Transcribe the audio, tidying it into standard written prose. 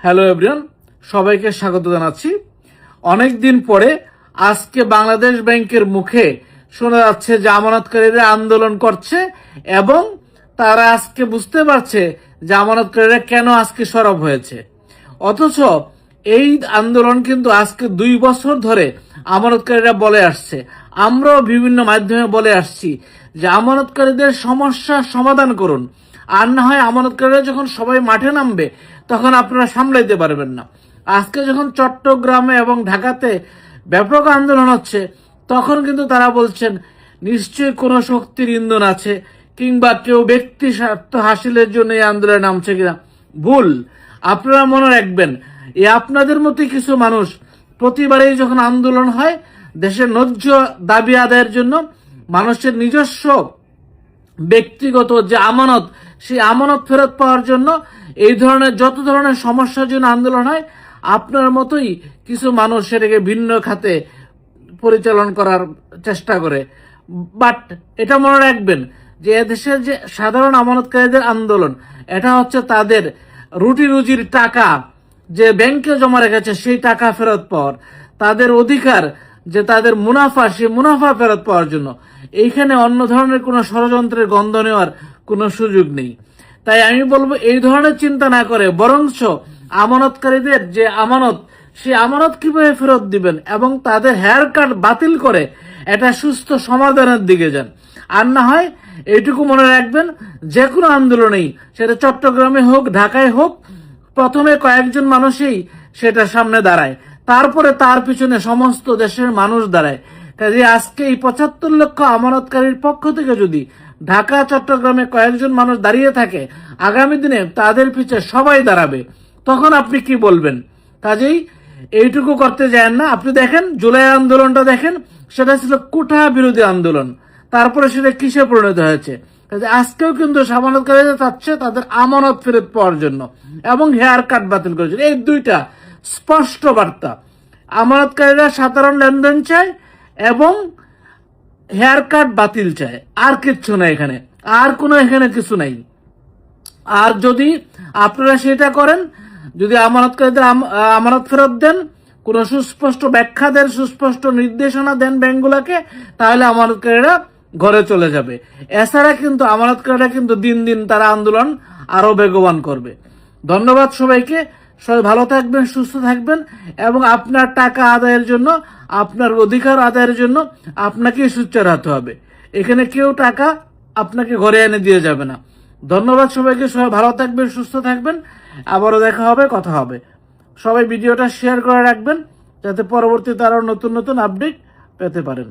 Hello everyone, সবাইকে স্বাগত জানাচ্ছি। অনেক দিন পরে আজকে বাংলাদেশ ব্যাংকের মুখে শোনা যাচ্ছে যে আমানতকারীরা আন্দোলন করছে এবং তারা আজকে বুঝতে পারছে যে আমানতকারীরা কেন আজকে সরব হয়েছে। অথচ এই আন্দোলন কিন্তু আজকে 2 বছর ধরে আমানতকারীরা বলে আসছে, আমরাও বিভিন্ন মাধ্যমে বলে আসছি যে আমানতকারীদের সমস্যার সমাধান করুন, আর না হয় আমানতকারীরা যখন সবাই মাঠে নামবে তখন আপনারা সামলাইতে পারবেন না। আজকে যখন চট্টগ্রামে এবং ঢাকাতে ব্যাপক আন্দোলন হচ্ছে তখন কিন্তু তারা বলছেন নিশ্চয়ই কোনো শক্তির ইন্ধন আছে কিংবা কেউ ব্যক্তি স্বার্থ হাসিলের জন্য এই আন্দোলনে নামছে কিনা। ভুল। আপনারা মনে রাখবেন, এই আপনাদের মতো কিছু মানুষ প্রতিবারেই যখন আন্দোলন হয় দেশের ন্যায্য দাবি আদায়ের জন্য, মানুষের নিজস্ব ব্যক্তিগত যে আমানত সেই আমানত ফেরত পাওয়ার জন্য, এই ধরনের যত ধরনের সমস্যার জন্য আন্দোলন হয়, আপনার মতোই কিছু মানুষ সেটাকে ভিন্ন খাতে পরিচালন করার চেষ্টা করে। বাট এটা মনে রাখবেন যে এদেশের যে সাধারণ আমানতকারীদের আন্দোলন, এটা হচ্ছে তাদের রুটি রুজির টাকা যে ব্যাংকে জমা রেখেছে সেই টাকা ফেরত পাওয়ার, তাদের অধিকার যে তাদের মুনাফা সেই মুনাফা ফেরত পাওয়ার জন্য। এইখানে অন্য ধরনের কোনো ষড়যন্ত্রের গন্ধ নেওয়ার কোনো সুযোগ নেই। তাই আমি বলবো এই ধরনের চিন্তা না করে বরঞ্চ আমানতকারীদের যে আমানত সেই আমানত কিভাবে ফেরত দিবেন এবং তাদের হেয়ার কাট বাতিল করে এটা সুস্থ সমাধানের দিকে যান। আর না হয় এইটুকু মনে রাখবেন, যে কোনো আন্দোলনেই সেটা চট্টগ্রামে হোক ঢাকায় হোক, প্রথমে কয়েকজন মানুষই সেটা সামনে দাঁড়ায়, তারপরে তার পিছনে সমস্ত দেশের মানুষ দাঁড়ায়। কাজে আজকে এই 75 লক্ষ আমানতকারীর পক্ষ থেকে যদি ঢাকা চট্টগ্রামে কয়েকজন মানুষ দাঁড়িয়ে থাকে, আগামী দিনে তাদের পিছনে সবাই দাঁড়াবে। তখন আপনি কি বলবেন? কাজেই এইটুকু করতে যান না। আপনি দেখেন জুলাই আন্দোলনটা দেখেন, সেটা ছিল কোঠা বিরোধী আন্দোলন, তারপরে সেটা কিসে পরিণত হয়েছে। আজকেও কিন্তু আমানতকারীরা চাচ্ছে তাদের আমানত ফেরত পাওয়ার জন্য এবং হেয়ার কাট বাতিল করার জন্য। এই দুইটা স্পষ্ট বার্তা। আমানতকারীরা সাধারণ লেনদেন চায় এবং হেয়ার কাট বাতিল চায়, আর কিচ্ছু নাই এখানে, আর কোনো এখানে কিছু নাই। আর যদি আপনারা সেটা করেন, যদি আমানতকারীদের আমানত ফেরত দেন, কোনো সুস্পষ্ট ব্যাখ্যা দেন, সুস্পষ্ট নির্দেশনা দেন ব্যাংকগুলোকে, তাহলে আমানতকারীরা ঘরে চলে যাবে। এছাড়া কিন্তু আমানতকারীরা কিন্তু দিন দিন তারা আন্দোলন আরো বেগবান করবে। ধন্যবাদ সবাইকে। সবাই ভালো থাকবেন, সুস্থ থাকবেন এবং আপনার টাকা আদায়ের জন্য, আপনার অধিকার আদায়ের জন্য আপনাকেই সোচ্চার হতে হবে। এখানে কেউ টাকা আপনাকে ঘরে এনে দিয়ে যাবে না। ধন্যবাদ সবাইকে। সবাই ভালো থাকবেন, সুস্থ থাকবেন। আবারও দেখা হবে, কথা হবে। সবাই ভিডিওটা শেয়ার করে রাখবেন যাতে পরবর্তীতে আরো নতুন নতুন আপডেট পেতে পারেন।